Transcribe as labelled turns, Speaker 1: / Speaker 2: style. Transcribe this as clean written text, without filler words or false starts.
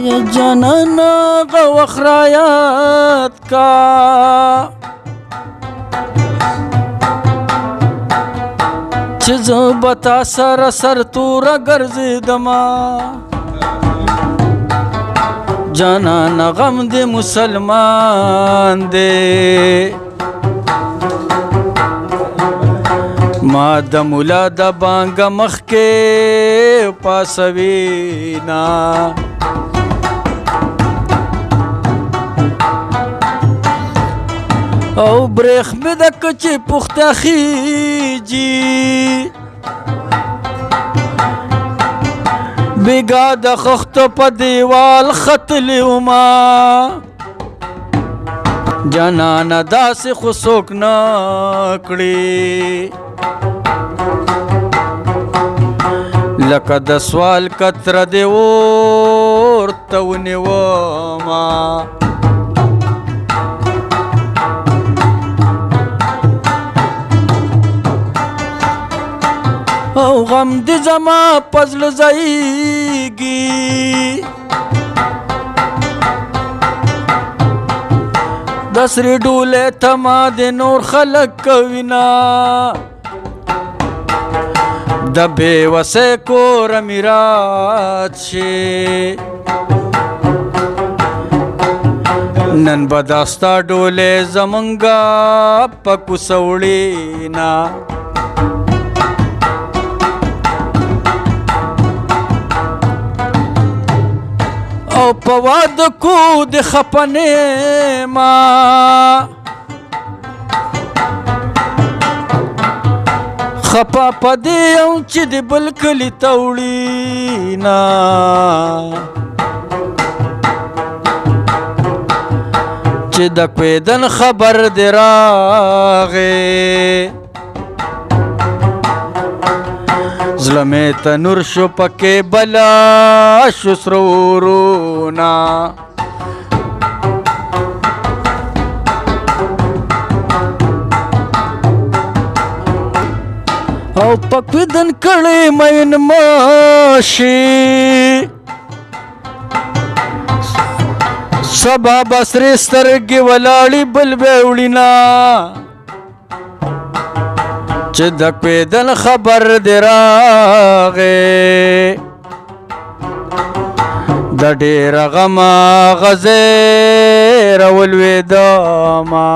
Speaker 1: یا جانانا غوخرایات کا چې زه به تا سره سرتوره ګرځېدمه جانانا غم دې مسلمان دی ما د مولا د بانګه مخکې پاسوینا او برېخ مې د کچې پخته خیجي بیګا د خښتو په دیوال ختلی وما جانانه داسې خو څوک نه کړي لکه د سوال کتره دې ورته ونیومه او غم دې زما په زړه ځایږي د سرې ډولې تما دې نور خلک کوینه د بېوسۍ کوره مې رات شي نن به دا ستا ډولې زمونږه په کوڅه وړينه او په واده کو د خفه نیمه خفه په دې یم چې د بل کلي ته وړينه چې د کویدن خبر دې راغی زړه مې تنور شو پکې بلا شو سره ورونه او پکویدن کړی مین ماشي سبا به سرې سترګې ولاړې بل به وړينه چې د کویدن خبر دې راغی د ډېره غمه غزې راولوېدمه